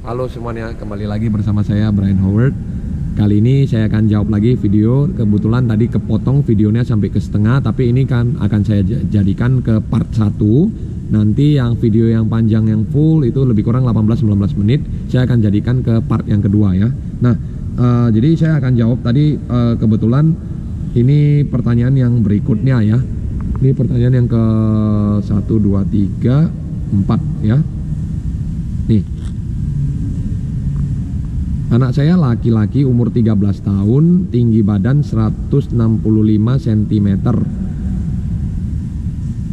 Halo semuanya, kembali lagi bersama saya Brian Howard. Kali ini saya akan jawab lagi video. Kebetulan tadi kepotong videonya sampai ke setengah, tapi ini kan akan saya jadikan ke part 1. Nanti yang video yang panjang yang full itu lebih kurang 18-19 menit, saya akan jadikan ke part yang kedua ya. Nah, jadi saya akan jawab tadi kebetulan ini pertanyaan yang berikutnya ya. Ini pertanyaan yang ke 1, 2, 3, 4 ya. Nih, anak saya laki-laki umur 13 tahun, tinggi badan 165 cm.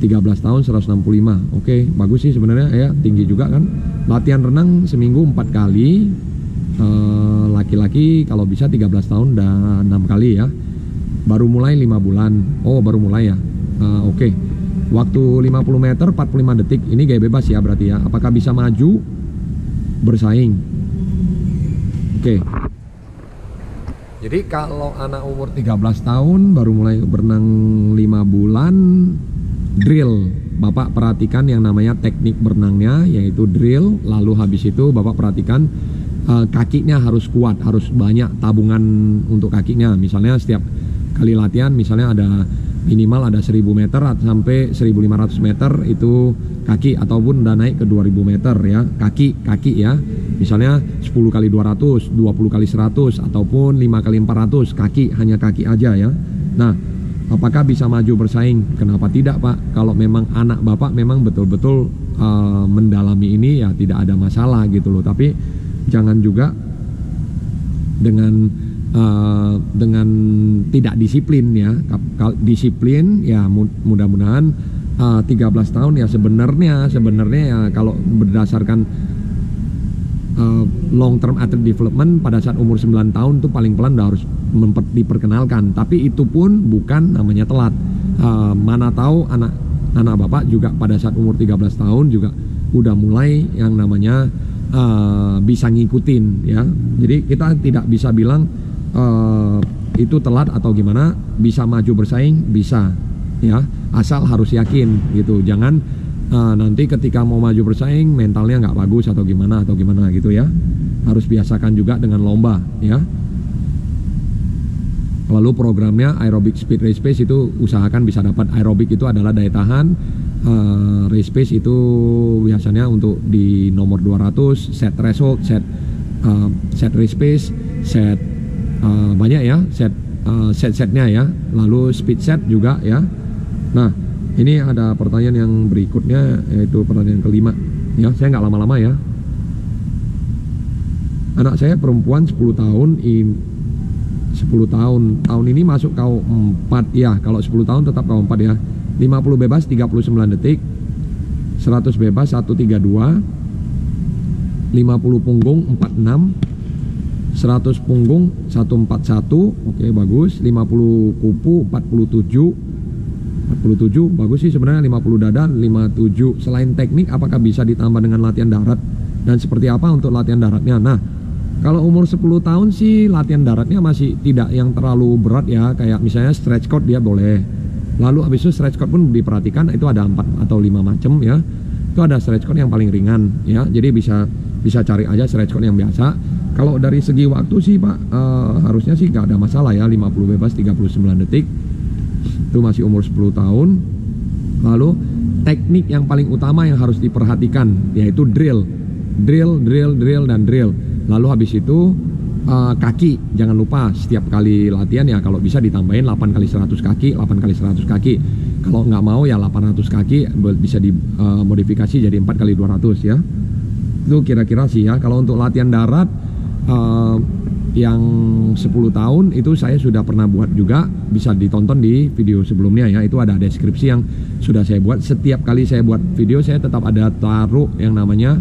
13 tahun 165. Oke, bagus sih sebenarnya ya, tinggi juga kan. Latihan renang seminggu 4 kali. Laki-laki kalau bisa 13 tahun dan 6 kali ya. Baru mulai 5 bulan. Oh, baru mulai ya. Oke. Waktu 50 meter 45 detik. Ini gaya bebas ya berarti ya. Apakah bisa maju bersaing? Oke. Jadi kalau anak umur 13 tahun baru mulai berenang 5 bulan, drill. Bapak perhatikan yang namanya teknik berenangnya, yaitu drill. Lalu habis itu Bapak perhatikan kakinya harus kuat, harus banyak tabungan untuk kakinya. Misalnya setiap kali latihan misalnya ada minimal ada 1000 meter sampai 1500 meter itu kaki, ataupun udah naik ke 2000 meter ya, kaki ya. Misalnya 10 kali 200, 20 kali 100, ataupun 5 kali 400, kaki, hanya kaki aja ya. Nah, apakah bisa maju bersaing? Kenapa tidak, Pak? Kalau memang anak Bapak memang betul-betul mendalami ini ya tidak ada masalah gitu loh. Tapi jangan juga dengan tidak disiplin ya. Disiplin ya mudah-mudahan 13 tahun ya sebenarnya ya kalau berdasarkan long term athlete development pada saat umur 9 tahun itu paling pelan udah harus diperkenalkan, tapi itu pun bukan namanya telat. Mana tahu anak Bapak juga pada saat umur 13 tahun juga udah mulai yang namanya bisa ngikutin ya. Jadi kita tidak bisa bilang itu telat atau gimana. Bisa maju bersaing bisa ya, asal harus yakin gitu. Jangan nanti ketika mau maju bersaing mentalnya nggak bagus atau gimana gitu ya. Harus biasakan juga dengan lomba ya. Lalu programnya aerobic speed race pace itu usahakan bisa dapat. Aerobic itu adalah daya tahan, race pace itu biasanya untuk di nomor 200, set threshold, set race pace, set banyak ya, set-setnya ya. Lalu speed set juga ya. Nah, ini ada pertanyaan yang berikutnya, yaitu pertanyaan kelima ya. Saya nggak lama-lama ya. Anak saya perempuan 10 tahun, 10 tahun ini masuk KO4 ya. Kalau 10 tahun tetap KO4 ya. 50 bebas 39 detik, 100 bebas 132, 50 punggung 46, 100 punggung 141. Oke, bagus. 50 kupu 47 bagus sih sebenarnya. 50 dada 57. Selain teknik, apakah bisa ditambah dengan latihan darat, dan seperti apa untuk latihan daratnya? Nah, kalau umur 10 tahun sih latihan daratnya masih tidak yang terlalu berat ya. Kayak misalnya stretch squat dia boleh. Lalu habis itu stretch squat pun diperhatikan, itu ada 4 atau 5 macam ya. Itu ada stretch squat yang paling ringan ya. Jadi bisa cari aja stretch squat yang biasa. Kalau dari segi waktu sih Pak, harusnya sih nggak ada masalah ya. 50 bebas 39 detik. Itu masih umur 10 tahun. Lalu teknik yang paling utama yang harus diperhatikan yaitu drill, dan drill. Lalu habis itu kaki, jangan lupa setiap kali latihan ya kalau bisa ditambahin 8 kali 100 kaki, 8 kali 100 kaki. Kalau nggak mau ya 800 kaki bisa dimodifikasi jadi 4 kali 200 ya. Itu kira-kira sih ya. Kalau untuk latihan darat yang 10 tahun itu saya sudah pernah buat juga, bisa ditonton di video sebelumnya ya. Itu ada deskripsi yang sudah saya buat. Setiap kali saya buat video saya tetap ada taruh yang namanya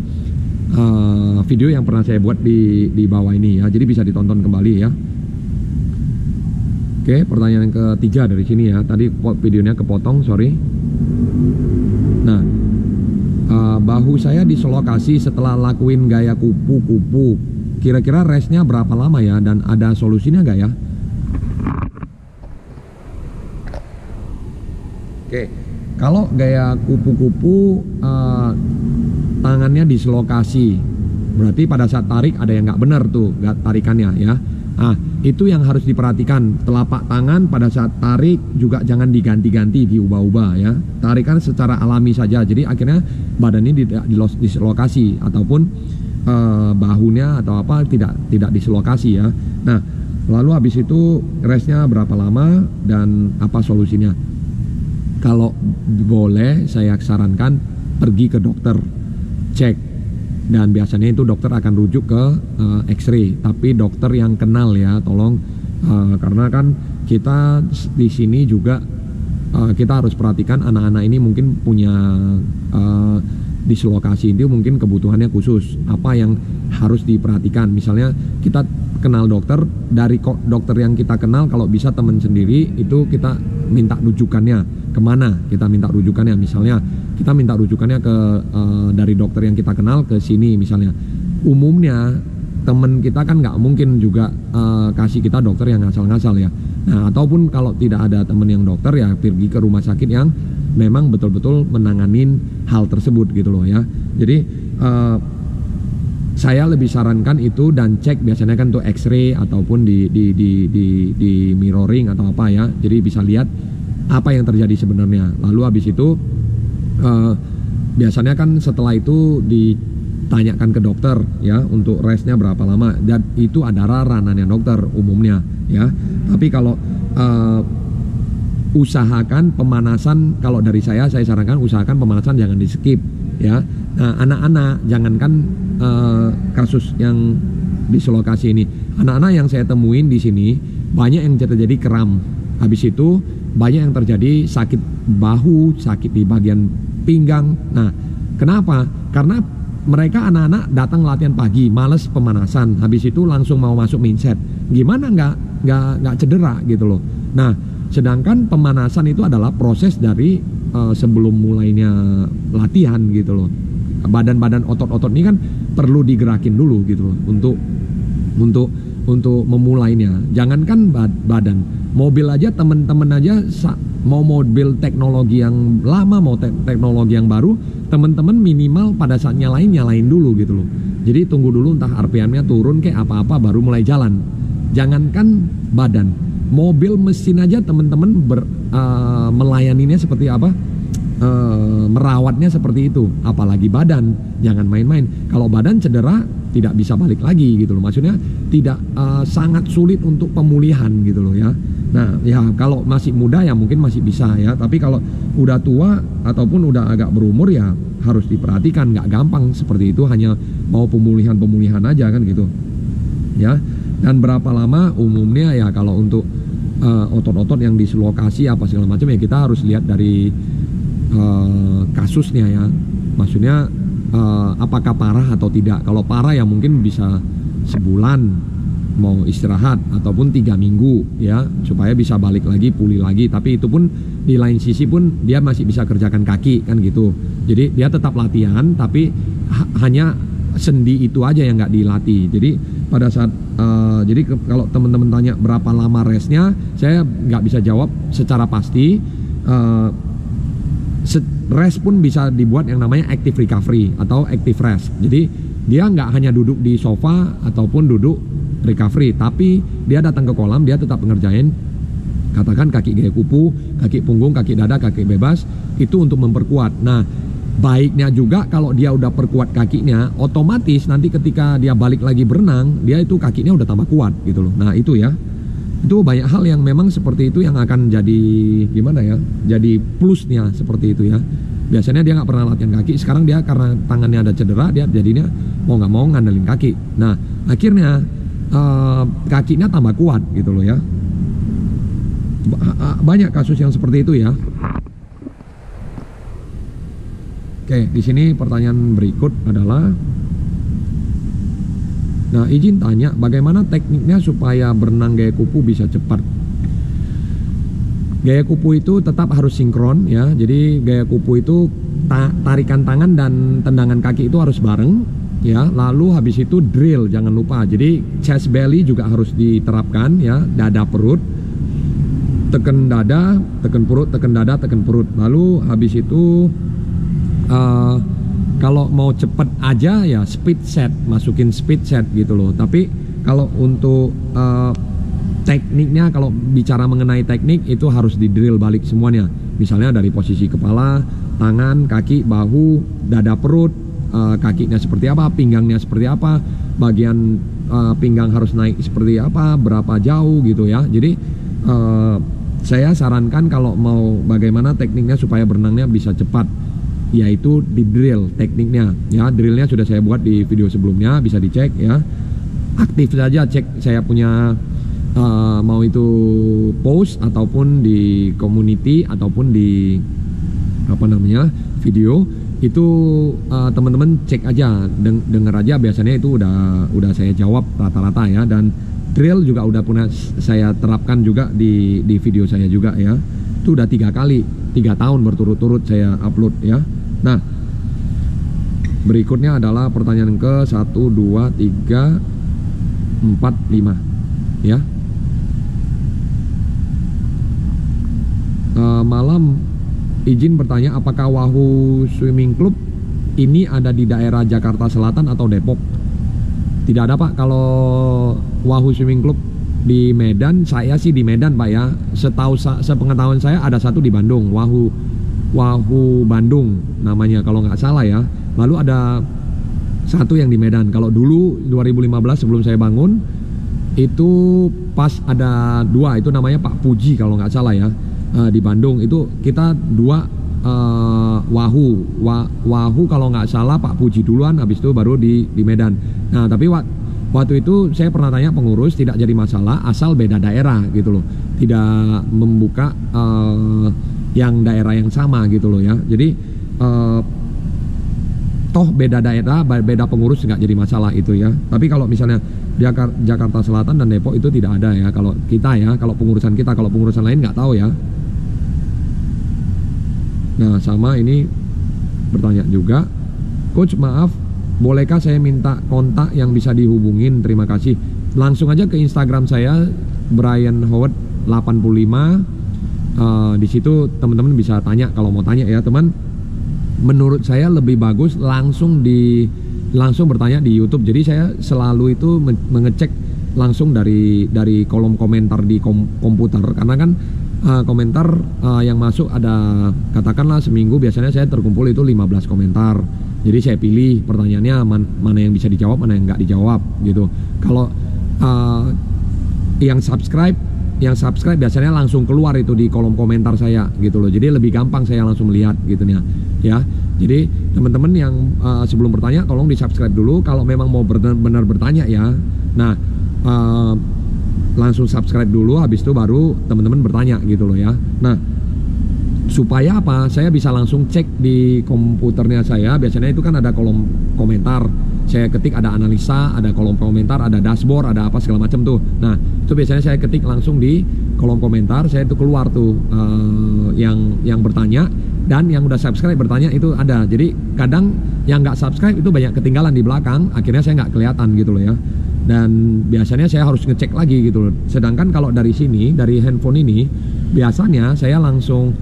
video yang pernah saya buat di bawah ini ya. Jadi bisa ditonton kembali ya. Oke, pertanyaan yang ketiga dari sini ya. Tadi videonya kepotong, sorry. Nah, bahu saya dislokasi setelah lakuin gaya kupu-kupu. Kira-kira restnya berapa lama ya, dan ada solusinya nggak ya? Oke, kalau gaya kupu-kupu tangannya dislokasi berarti pada saat tarik ada yang nggak benar tuh tarikannya ya. Nah, itu yang harus diperhatikan. Telapak tangan pada saat tarik juga jangan diganti-ganti, diubah-ubah ya. Tarikan secara alami saja. Jadi akhirnya badan ini dislokasi ataupun bahunya atau apa tidak dislokasi ya. Nah, lalu habis itu restnya berapa lama dan apa solusinya? Kalau boleh saya sarankan pergi ke dokter, cek. Dan biasanya itu dokter akan rujuk ke X-ray, tapi dokter yang kenal ya, tolong karena kan kita di sini juga kita harus perhatikan anak-anak ini mungkin punya dislokasi itu mungkin kebutuhannya khusus, apa yang harus diperhatikan. Misalnya kita kenal dokter, dari dokter yang kita kenal kalau bisa teman sendiri itu kita minta rujukannya kemana, kita minta rujukannya, misalnya kita minta rujukannya ke dari dokter yang kita kenal ke sini misalnya. Umumnya temen kita kan nggak mungkin juga kasih kita dokter yang ngasal-ngasal ya. Nah, ataupun kalau tidak ada temen yang dokter ya pergi ke rumah sakit yang memang betul-betul menanganin hal tersebut gitu loh ya. Jadi saya lebih sarankan itu, dan cek biasanya kan tuh X-ray ataupun di mirroring atau apa ya. Jadi bisa lihat apa yang terjadi sebenarnya. Lalu habis itu biasanya kan setelah itu ditanyakan ke dokter ya untuk restnya berapa lama, dan itu adalah ranahnya dokter umumnya ya. Tapi kalau usahakan pemanasan, kalau dari saya sarankan usahakan pemanasan jangan di skip ya. Nah, anak-anak jangankan kasus yang dislokasi ini, anak-anak yang saya temuin di sini banyak yang terjadi kram, habis itu banyak yang terjadi sakit bahu, sakit di bagian pinggang. Nah, kenapa? Karena mereka anak-anak datang latihan pagi, males pemanasan, habis itu langsung mau masuk mindset. Gimana nggak cedera gitu loh. Nah, sedangkan pemanasan itu adalah proses dari sebelum mulainya latihan gitu loh. Badan-badan otot-otot ini kan perlu digerakin dulu gitu loh untuk memulainya. Jangankan badan, mobil aja, temen-temen aja mau mobil teknologi yang lama mau teknologi yang baru, temen-temen minimal pada saat nyalain dulu gitu loh. Jadi tunggu dulu entah RPM-nya turun kayak apa-apa baru mulai jalan. Jangankan badan, mobil mesin aja temen-temen melayaninya seperti apa, merawatnya seperti itu, apalagi badan. Jangan main-main. Kalau badan cedera tidak bisa balik lagi gitu loh, maksudnya tidak sangat sulit untuk pemulihan gitu loh ya. Nah ya kalau masih muda ya mungkin masih bisa ya, tapi kalau udah tua ataupun udah agak berumur ya harus diperhatikan, nggak gampang seperti itu, hanya mau pemulihan aja kan gitu ya. Dan berapa lama umumnya ya kalau untuk otot-otot yang dislokasi apa segala macam ya kita harus lihat dari kasusnya ya, maksudnya apakah parah atau tidak. Kalau parah ya mungkin bisa sebulan mau istirahat ataupun 3 minggu ya supaya bisa balik lagi, pulih lagi. Tapi itu pun di lain sisi pun dia masih bisa kerjakan kaki kan gitu. Jadi dia tetap latihan tapi hanya sendi itu aja yang nggak dilatih. Jadi pada saat jadi kalau teman-teman tanya berapa lama restnya, saya nggak bisa jawab secara pasti. Rest pun bisa dibuat yang namanya active recovery atau active rest. Jadi dia nggak hanya duduk di sofa ataupun duduk recovery, tapi dia datang ke kolam, dia tetap ngerjain katakan kaki gaya kupu, kaki punggung, kaki dada, kaki bebas, itu untuk memperkuat. Nah, baiknya juga kalau dia udah perkuat kakinya, otomatis nanti ketika dia balik lagi berenang, dia itu kakinya udah tambah kuat gitu loh. Nah, itu ya. Itu banyak hal yang memang seperti itu yang akan jadi gimana ya, jadi plusnya seperti itu ya. Biasanya dia nggak pernah latihan kaki, sekarang dia karena tangannya ada cedera, dia jadinya mau nggak mau ngandelin kaki. Nah akhirnya kakinya tambah kuat gitu loh ya. Banyak kasus yang seperti itu ya. Oke, di sini pertanyaan berikut adalah, nah izin tanya, bagaimana tekniknya supaya berenang gaya kupu bisa cepat? Gaya kupu itu tetap harus sinkron ya. Jadi gaya kupu itu tarikan tangan dan tendangan kaki itu harus bareng ya. Lalu habis itu drill, jangan lupa. Jadi chest belly juga harus diterapkan ya, dada perut, tekan dada, tekan perut, tekan dada, tekan perut. Lalu habis itu kalau mau cepet aja ya speed set, masukin speed set gitu loh. Tapi kalau untuk tekniknya, kalau bicara mengenai teknik itu harus di drill balik semuanya. Misalnya dari posisi kepala, tangan, kaki, bahu, dada, perut, kakinya seperti apa, pinggangnya seperti apa, bagian pinggang harus naik seperti apa, berapa jauh gitu ya. Jadi saya sarankan kalau mau bagaimana tekniknya supaya berenangnya bisa cepat, yaitu di drill tekniknya ya. Drillnya sudah saya buat di video sebelumnya, bisa dicek ya. Aktif saja cek saya punya mau itu post ataupun di community ataupun di apa namanya video itu, teman-teman cek aja, denger aja, biasanya itu udah saya jawab rata-rata ya. Dan drill juga udah pernah saya terapkan juga di video saya juga ya. Itu udah 3 kali, 3 tahun berturut-turut saya upload ya. Nah, berikutnya adalah pertanyaan ke 1, 2, 3, 4, 5 ya. Malam, izin bertanya, apakah Wahoo Swimming Club ini ada di daerah Jakarta Selatan atau Depok? Tidak ada Pak, kalau Wahoo Swimming Club di Medan, saya sih di Medan Pak ya. Sepengetahuan saya ada satu di Bandung, Wahoo Bandung namanya kalau nggak salah ya. Lalu ada satu yang di Medan. Kalau dulu 2015 sebelum saya bangun itu pas ada 2, itu namanya Pak Puji kalau nggak salah ya. Di Bandung itu kita 2 Wahoo kalau nggak salah Pak Puji duluan, habis itu baru di Medan. Nah tapi waktu itu saya pernah tanya pengurus, tidak jadi masalah asal beda daerah gitu loh, tidak membuka yang daerah yang sama gitu loh ya. Jadi toh beda daerah, beda pengurus, nggak jadi masalah itu ya. Tapi kalau misalnya Jakarta Selatan dan Depok itu tidak ada ya kalau kita ya, kalau pengurusan kita. Kalau pengurusan lain nggak tahu ya. Nah sama ini bertanya juga, Coach maaf, bolehkah saya minta kontak yang bisa dihubungin? Terima kasih. Langsung aja ke Instagram saya, Brian Howard 85. Di situ teman-teman bisa tanya kalau mau tanya ya teman. Menurut saya lebih bagus langsung bertanya di YouTube. Jadi saya selalu itu mengecek langsung dari kolom komentar di komputer, karena kan komentar yang masuk ada, katakanlah seminggu biasanya saya terkumpul itu 15 komentar. Jadi saya pilih pertanyaannya mana yang bisa dijawab, mana yang nggak dijawab gitu. Kalau yang subscribe biasanya langsung keluar itu di kolom komentar saya gitu loh. Jadi lebih gampang saya langsung melihat gitu nih ya. Jadi teman-teman yang sebelum bertanya tolong di subscribe dulu kalau memang mau benar-benar bertanya ya. Nah langsung subscribe dulu, habis itu baru teman-teman bertanya gitu loh ya. Nah supaya apa, saya bisa langsung cek di komputernya saya. Biasanya itu kan ada kolom komentar, saya ketik ada analisa, ada kolom komentar, ada dashboard, ada apa segala macam tuh. Nah itu biasanya saya ketik langsung di kolom komentar, saya itu keluar tuh yang bertanya, dan yang udah subscribe bertanya itu ada. Jadi kadang yang nggak subscribe itu banyak ketinggalan di belakang, akhirnya saya nggak kelihatan gitu loh ya. Dan biasanya saya harus ngecek lagi gitu loh. Sedangkan kalau dari sini, dari handphone ini, biasanya saya langsung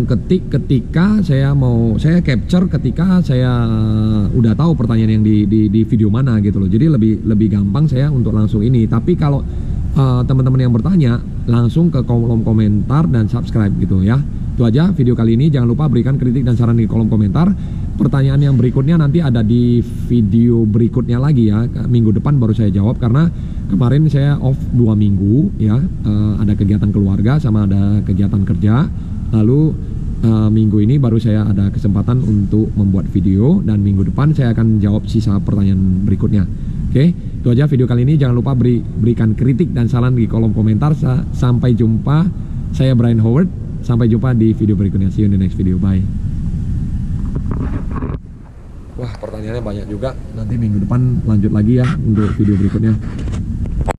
ketik ketika saya capture ketika saya udah tahu pertanyaan yang di video mana gitu loh. Jadi lebih gampang saya untuk langsung ini. Tapi kalau teman-teman yang bertanya, langsung ke kolom komentar dan subscribe gitu ya. Itu aja video kali ini. Jangan lupa berikan kritik dan saran di kolom komentar. Pertanyaan yang berikutnya nanti ada di video berikutnya lagi ya. Minggu depan baru saya jawab, karena kemarin saya off 2 minggu ya. Ada kegiatan keluarga sama ada kegiatan kerja. Lalu minggu ini baru saya ada kesempatan untuk membuat video, dan minggu depan saya akan jawab sisa pertanyaan berikutnya. Oke, itu aja video kali ini. Jangan lupa berikan kritik dan saran di kolom komentar. Sampai jumpa. Saya Brian Howard. Sampai jumpa di video berikutnya. See you in the next video. Bye. Wah, pertanyaannya banyak juga. Nanti minggu depan lanjut lagi ya untuk video berikutnya.